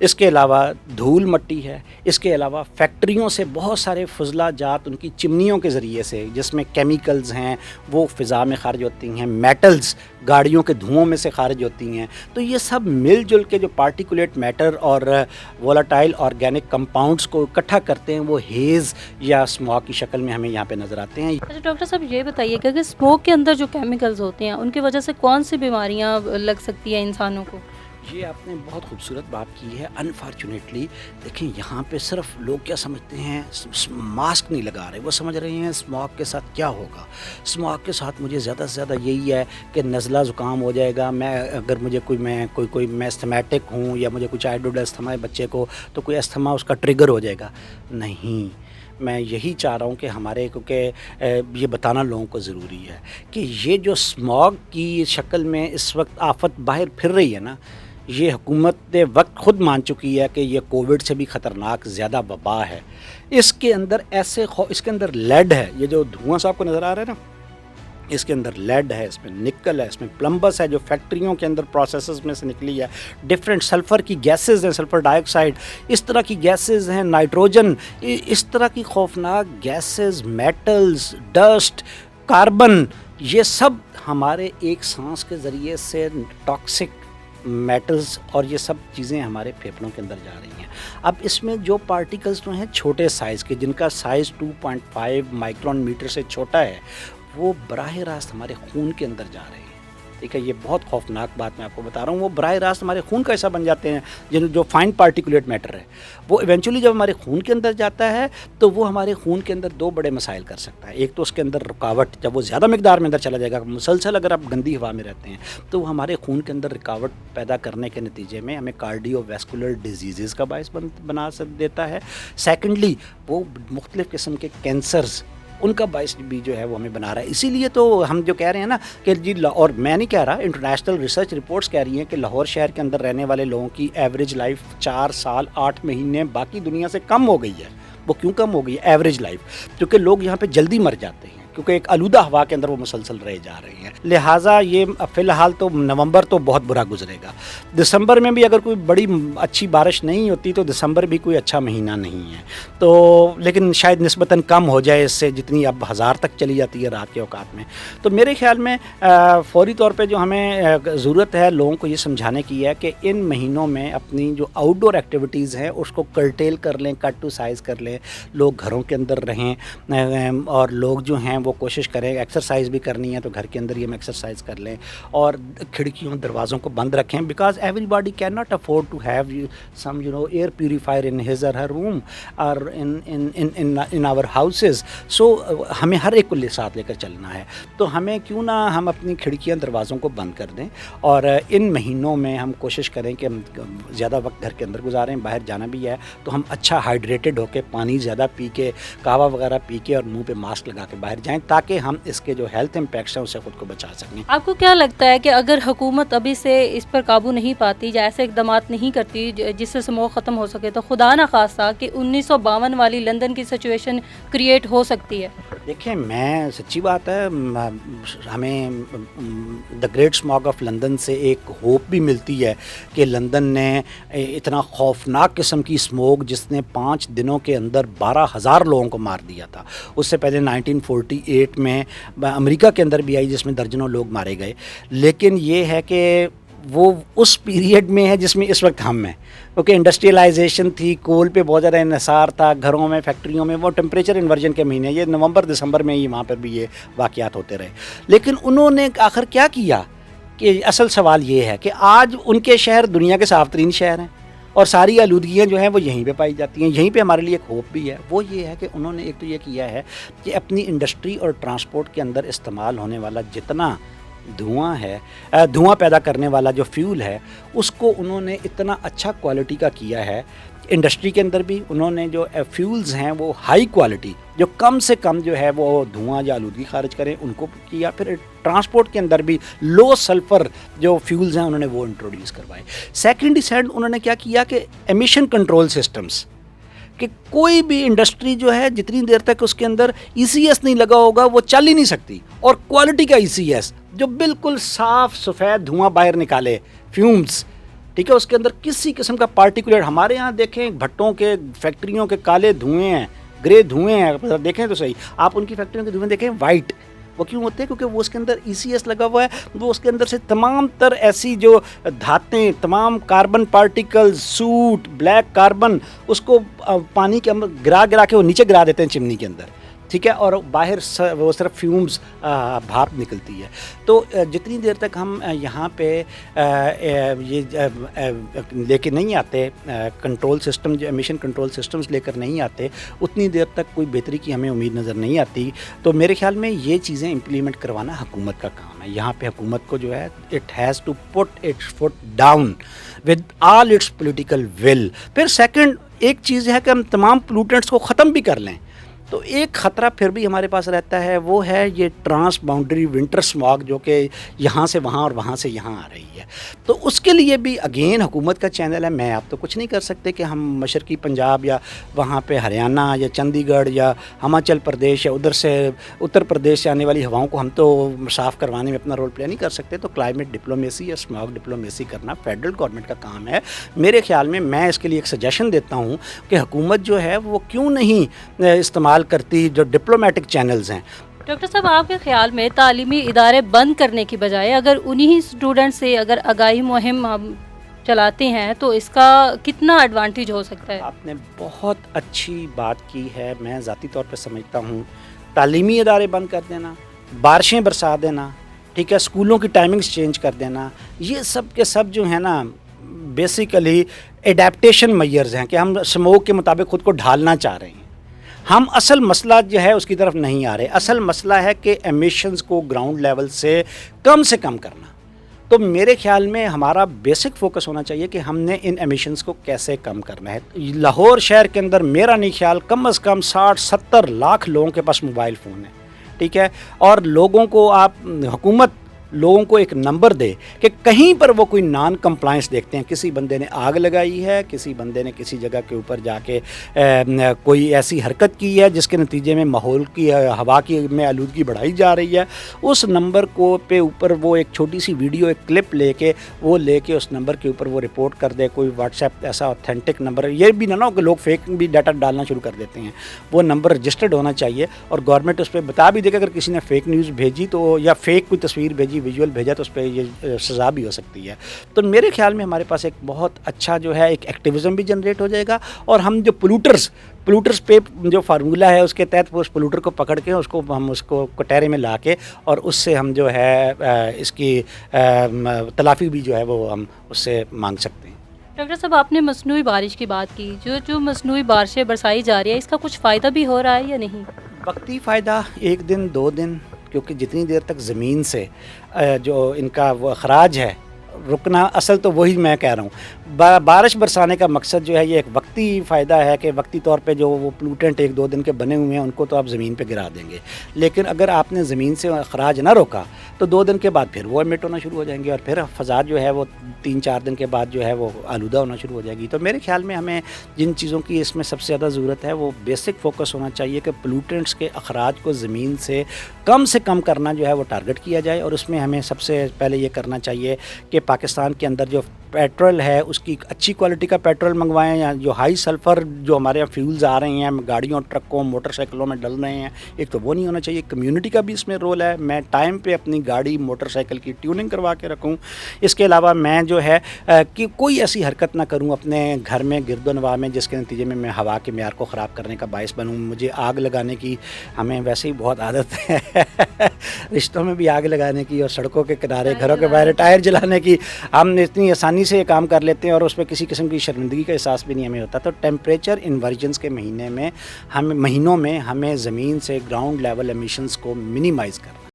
اس کے علاوہ دھول مٹی ہے، اس کے علاوہ فیکٹریوں سے بہت سارے فضلہ جات ان کی چمنیوں کے ذریعے سے جس میں کیمیکلز ہیں وہ فضا میں خارج ہوتی ہیں، میٹلز گاڑیوں کے دھوؤں میں سے خارج ہوتی ہیں، تو یہ سب مل جل کے جو پارٹیکولیٹ میٹر اور وولٹائل آرگینک کمپاؤنڈز کو اکٹھا کرتے ہیں وہ ہیز یا اسموگ کی شکل میں ہمیں یہاں پہ نظر آتے ہیں۔ اچھا ڈاکٹر صاحب یہ بتائیے کہ اگر اسموک کے اندر جو کیمیکلز ہوتے ہیں ان کی وجہ سے کون سی بیماریاں لگ سکتی ہیں انسانوں کو؟ یہ آپ نے بہت خوبصورت بات کی ہے۔ انفارچونیٹلی دیکھیں یہاں پہ صرف لوگ کیا سمجھتے ہیں، ماسک نہیں لگا رہے، وہ سمجھ رہے ہیں اسموگ کے ساتھ کیا ہوگا، اسموگ کے ساتھ مجھے زیادہ سے زیادہ یہی ہے کہ نزلہ زکام ہو جائے گا، میں اگر مجھے میں استھمیٹک ہوں یا مجھے کوئی چائلڈہڈ استھما ہے بچے کو تو کوئی استھما اس کا ٹریگر ہو جائے گا، نہیں۔ میں یہی چاہ رہا ہوں کہ ہمارے کیونکہ یہ بتانا لوگوں کو ضروری ہے کہ یہ جو اسموگ کی شکل میں اس وقت آفت باہر پھر رہی ہے نا، یہ حکومت وقت خود مان چکی ہے کہ یہ کووڈ سے بھی خطرناک زیادہ وبا ہے۔ اس کے اندر اس کے اندر لیڈ ہے، یہ جو دھواں صاحب کو نظر آ رہا ہے نا، اس کے اندر لیڈ ہے، اس میں نکل ہے، اس میں پلمبس ہے جو فیکٹریوں کے اندر پروسیسز میں سے نکلی ہے، ڈفرینٹ سلفر کی گیسز ہیں، سلفر ڈائی آکسائڈ اس طرح کی گیسز ہیں، نائٹروجن اس طرح کی خوفناک گیسز، میٹلز، ڈسٹ، کاربن، یہ سب ہمارے ایک سانس کے ذریعے سے ٹاکسک میٹلز اور یہ سب چیزیں ہمارے پھیپھڑوں کے اندر جا رہی ہیں۔ اب اس میں جو پارٹیکلز جو ہیں چھوٹے سائز کے، جن کا سائز 2.5 مائکرون میٹر سے چھوٹا ہے، وہ براہ راست ہمارے خون کے اندر جا رہے ہیں۔ ٹھیک ہے، یہ بہت خوفناک بات میں آپ کو بتا رہا ہوں، وہ براہ راست ہمارے خون کا حصہ بن جاتے ہیں، جو فائن پارٹیکولیٹ میٹر ہے وہ ایونچولی جب ہمارے خون کے اندر جاتا ہے تو وہ ہمارے خون کے اندر دو بڑے مسائل کر سکتا ہے۔ ایک تو اس کے اندر رکاوٹ، جب وہ زیادہ مقدار میں اندر چلا جائے گا، مسلسل اگر آپ گندی ہوا میں رہتے ہیں تو وہ ہمارے خون کے اندر رکاوٹ پیدا کرنے کے نتیجے میں ہمیں کارڈیو ویسکولر ڈیزیزز کا باعث بنا دیتا ہے۔ سیکنڈلی وہ مختلف قسم کے کینسرز ان کا باعث بھی جو ہے وہ ہمیں بنا رہا ہے۔ اسی لیے تو ہم جو کہہ رہے ہیں نا کہ جی، اور میں نہیں کہہ رہا، انٹرنیشنل ریسرچ رپورٹس کہہ رہی ہیں کہ لاہور شہر کے اندر رہنے والے لوگوں کی ایوریج لائف 4 سال 8 مہینے باقی دنیا سے کم ہو گئی ہے۔ وہ کیوں کم ہو گئی ہے ایوریج لائف؟ کیونکہ لوگ یہاں پہ جلدی مر جاتے ہیں، کیونکہ ایک آلودہ ہوا کے اندر وہ مسلسل رہ جا رہے ہیں۔ لہٰذا یہ فی الحال تو نومبر تو بہت برا گزرے گا، دسمبر میں بھی اگر کوئی بڑی اچھی بارش نہیں ہوتی تو دسمبر بھی کوئی اچھا مہینہ نہیں ہے، تو لیکن شاید نسبتاً کم ہو جائے اس سے، جتنی اب 1000 تک چلی جاتی ہے رات کے اوقات میں۔ تو میرے خیال میں فوری طور پہ جو ہمیں ضرورت ہے لوگوں کو یہ سمجھانے کی ہے کہ ان مہینوں میں اپنی جو آؤٹ ڈور ایکٹیویٹیز ہیں اس کو کرٹیل کر لیں، کٹ ٹو سائز کر لیں، لوگ گھروں کے اندر رہیں، اور لوگ جو ہیں وہ کوشش کریں، ایکسرسائز بھی کرنی ہے تو گھر کے اندر ہی ہم ایکسرسائز کر لیں، اور کھڑکیوں دروازوں کو بند رکھیں، because everybody can not afford to have some air purifier in his or her روم اور ان آور ہاؤسز۔ سو ہمیں ہر ایک کو ساتھ لے کر چلنا ہے، تو ہمیں کیوں نہ ہم اپنی کھڑکیاں دروازوں کو بند کر دیں، اور ان مہینوں میں ہم کوشش کریں کہ ہم زیادہ وقت گھر کے اندر گزاریں، باہر جانا بھی ہے تو ہم اچھا ہائیڈریٹڈ ہو کے، پانی زیادہ پی کے، قہوہ وغیرہ پی کے، اور منہ پہ ماسک لگا کے باہر جائیں تاکہ ہم اس کے جو ہیلتھ امپیکٹس ہیں اس سے خود کو بچا سکیں۔ آپ کو کیا لگتا ہے کہ اگر حکومت ابھی سے اس پر قابو نہیں پاتی یا ایسے اقدامات نہیں کرتی جس سے اسموگ ختم ہو سکے، تو خدا نخواستہ کہ 1952 والی لندن کی سچویشن کریٹ ہو سکتی ہے؟ دیکھیں، میں سچی بات ہے، ہمیں the great smog of London سے ایک ہوپ بھی ملتی ہے کہ لندن نے اتنا خوفناک قسم کی اسموگ جس نے 5 دنوں کے اندر 12,000 لوگوں کو مار دیا تھا، اس سے پہلے 1948 میں امریکہ کے اندر بھی آئی جس میں درجنوں لوگ مارے گئے، لیکن یہ ہے کہ وہ اس پیریڈ میں ہے جس میں اس وقت ہم ہیں، کیونکہ انڈسٹریلائزیشن تھی، کول پہ بہت زیادہ انحصار تھا، گھروں میں، فیکٹریوں میں، وہ ٹیمپریچر انورژن کے مہینے، یہ نومبر دسمبر میں ہی وہاں پر بھی یہ واقعات ہوتے رہے، لیکن انہوں نے آخر کیا کیا کہ اصل سوال یہ ہے کہ آج ان کے شہر دنیا کے صاف ترین شہر ہیں، اور ساری آلودگیاں جو ہیں وہ یہیں پہ پائی جاتی ہیں۔ یہیں پہ ہمارے لیے ایک ہوپ بھی ہے، وہ یہ ہے کہ انہوں نے ایک تو یہ کیا ہے کہ اپنی انڈسٹری اور ٹرانسپورٹ کے اندر استعمال ہونے والا جتنا دھواں ہے، دھواں پیدا کرنے والا جو فیول ہے، اس کو انہوں نے اتنا اچھا کوالٹی کا کیا ہے۔ انڈسٹری کے اندر بھی انہوں نے جو فیولز ہیں وہ ہائی کوالٹی، جو کم سے کم جو ہے وہ دھواں یا آلودگی خارج کریں، ان کو کیا۔ پھر ٹرانسپورٹ کے اندر بھی لو سلفر جو فیولز ہیں انہوں نے وہ انٹروڈیوس کروائے۔ سیکنڈ سائڈ انہوں نے کیا کیا کہ ایمیشن کنٹرول سسٹمز، کہ کوئی بھی انڈسٹری جو ہے جتنی دیر تک اس کے اندر ECS نہیں لگا ہوگا وہ چل ہی نہیں سکتی، اور کوالٹی کا ECS جو بالکل صاف سفید دھواں باہر نکالے، فیومز، ٹھیک ہے، اس کے اندر کسی قسم کا پارٹیکولر، ہمارے یہاں دیکھیں بھٹوں کے فیکٹریوں کے کالے دھوئیں ہیں، گرے دھوئیں ہیں، دیکھیں تو صحیح، آپ ان کی فیکٹریوں کے دھوئیں دیکھیں وائٹ، وہ کیوں ہوتے ہیں؟ کیونکہ وہ اس کے اندر ECS لگا ہوا ہے، وہ اس کے اندر سے تمام تر ایسی جو دھاتیں، تمام carbon particles, soot, black carbon, اس کو پانی کے اندر گرا کے وہ نیچے گرا دیتے ہیں چمنی کے اندر، ٹھیک ہے، اور باہر وہ صرف فیومز بھاپ نکلتی ہے۔ تو جتنی دیر تک ہم یہاں پہ یہ لے کے نہیں آتے کنٹرول سسٹم، جو ایمیشن کنٹرول سسٹمز لے کر نہیں آتے، اتنی دیر تک کوئی بہتری کی ہمیں امید نظر نہیں آتی۔ تو میرے خیال میں یہ چیزیں امپلیمنٹ کروانا حکومت کا کام ہے۔ یہاں پہ حکومت کو جو ہے it has to put its foot down with all its political will. پھر سیکنڈ ایک چیز ہے کہ ہم تمام پولوٹنٹس کو ختم بھی کر لیں، تو ایک خطرہ پھر بھی ہمارے پاس رہتا ہے، وہ ہے یہ ٹرانس باؤنڈری ونٹر اسماگ، جو کہ یہاں سے وہاں اور وہاں سے یہاں آ رہی ہے۔ تو اس کے لیے بھی اگین حکومت کا چینل ہے، میں آپ تو کچھ نہیں کر سکتے کہ ہم مشرقی پنجاب یا وہاں پہ ہریانہ یا چندی گڑھ یا ہماچل پردیش یا ادھر سے اتر پردیش سے آنے والی ہواؤں کو ہم تو صاف کروانے میں اپنا رول پلے نہیں کر سکتے۔ تو کلائمیٹ ڈپلومیسی یا اسماگ ڈپلومیسی کرنا فیڈرل گورنمنٹ کا کام ہے۔ میرے خیال میں اس کے لیے ایک سجیشن دیتا ہوں کہ حکومت جو ہے وہ کیوں نہیں استعمال کرتی جو ڈپلومیٹک چینلز ہیں۔ ڈاکٹر صاحب، آپ کے خیال میں تعلیمی ادارے بند کرنے کی بجائے اگر انہی اسٹوڈنٹ سے اگر آگاہی مہم ہم چلاتے ہیں تو اس کا کتنا ایڈوانٹیج ہو سکتا ہے؟ آپ نے بہت اچھی بات کی ہے، میں ذاتی طور پہ سمجھتا ہوں تعلیمی ادارے بند کر دینا، بارشیں برسا دینا، ٹھیک ہے، اسکولوں کی ٹائمنگز چینج کر دینا، یہ سب کے سب جو ہے نا بیسیکلی ایڈیپٹیشن میئرز ہیں کہ ہم اسموگ کے مطابق خود کو ڈھالنا چاہ رہے ہیں۔ ہم اصل مسئلہ جو ہے اس کی طرف نہیں آ رہے۔ اصل مسئلہ ہے کہ ایمیشنز کو گراؤنڈ لیول سے کم کرنا۔ تو میرے خیال میں ہمارا بیسک فوکس ہونا چاہیے کہ ہم نے ان ایمیشنز کو کیسے کم کرنا ہے۔ لاہور شہر کے اندر میرا نہیں خیال کم از کم 60-70 لاکھ لوگوں کے پاس موبائل فون ہے، ٹھیک ہے، اور لوگوں کو حکومت لوگوں کو ایک نمبر دے کہ کہیں پر وہ کوئی نان کمپلائنس دیکھتے ہیں، کسی بندے نے آگ لگائی ہے، کسی بندے نے کسی جگہ کے اوپر جا کے کوئی ایسی حرکت کی ہے جس کے نتیجے میں ماحول کی ہوا کی میں آلودگی بڑھائی جا رہی ہے، اس نمبر کو پہ اوپر وہ ایک چھوٹی سی ویڈیو، ایک کلپ لے کے اس نمبر کے اوپر وہ رپورٹ کر دے۔ کوئی واٹس ایپ ایسا اوتھینٹک نمبر، یہ بھی نہ ہو کہ لوگ فیک بھی ڈاٹا ڈالنا شروع کر دیتے ہیں، وہ نمبر رجسٹرڈ ہونا چاہیے، اور گورنمنٹ اس پہ بتا بھی دے کہ اگر کسی نے فیک نیوز بھیجی تو یا فیک کوئی تصویر بھیجی، ویژول بھیجا، تو اس پہ یہ سزا بھی ہو سکتی ہے۔ تو میرے خیال میں ہمارے پاس ایک بہت اچھا جو ہے ایک ایکٹیویزم بھی جنریٹ ہو جائے گا، اور ہم جو پولوٹرز پہ جو فارمولہ ہے اس کے تحت وہ اس پولوٹر کو پکڑ کے ہم اس کو کٹہرے میں لا کے اور اس سے ہم جو ہے اس کی تلافی بھی جو ہے وہ ہم اس سے مانگ سکتے ہیں۔ ڈاکٹر صاحب، آپ نے مصنوعی بارش کی بات کی، جو مصنوعی بارشیں برسائی جا رہی ہے، اس کا کچھ فائدہ بھی ہو رہا ہے یا نہیں؟ وقتی فائدہ، 1 دن 2 دن، کیونکہ جتنی دیر تک زمین سے جو ان کا وہ اخراج ہے رکنا، اصل تو وہی میں کہہ رہا ہوں، بارش برسانے کا مقصد جو ہے یہ ایک وقتی فائدہ ہے کہ وقتی طور پہ جو وہ پولوٹنٹ 1-2 دن کے بنے ہوئے ہیں ان کو تو آپ زمین پہ گرا دیں گے، لیکن اگر آپ نے زمین سے اخراج نہ روکا تو 2 دن کے بعد پھر وہ ایمٹ ہونا شروع ہو جائیں گے، اور پھر فضا جو ہے وہ 3-4 دن کے بعد جو ہے وہ آلودہ ہونا شروع ہو جائے گی۔ تو میرے خیال میں ہمیں جن چیزوں کی اس میں سب سے زیادہ ضرورت ہے وہ بیسک فوکس ہونا چاہیے کہ پولوٹنٹس کے اخراج کو زمین سے کم کرنا جو ہے وہ ٹارگٹ کیا جائے، اور اس میں ہمیں سب سے پہلے یہ کرنا چاہیے کہ پاکستان کے اندر جو پیٹرول ہے اس کی اچھی کوالٹی کا پیٹرول منگوائیں، یا جو ہائی سلفر جو ہمارے یہاں فیولز آ رہے ہیں گاڑیوں، ٹرکوں، موٹر سائیکلوں میں ڈل رہے ہیں، ایک تو وہ نہیں ہونا چاہیے۔ کمیونٹی کا بھی اس میں رول ہے، میں ٹائم پہ اپنی گاڑی موٹر سائیکل کی ٹیوننگ کروا کے رکھوں۔ اس کے علاوہ میں جو ہے کہ کوئی ایسی حرکت نہ کروں اپنے گھر میں گرد و نواح میں جس کے نتیجے میں ہوا کے معیار کو خراب کرنے کا باعث بنوں۔ مجھے آگ لگانے کی ہمیں ویسے ہی بہت عادت ہے رشتوں میں بھی آگ لگانے کی، اور سڑکوں کے کنارے، گھروں کے باہر ٹائر جلانے کی، ہم اتنی آسانی سے یہ کام کر لیتے ہیں اور اس پہ کسی قسم کی شرمندگی کا احساس بھی نہیں ہمیں ہوتا۔ تو ٹیمپریچر انورجنس کے مہینوں میں ہمیں زمین سے گراؤنڈ لیول ایمیشنز کو منیمائز کرنا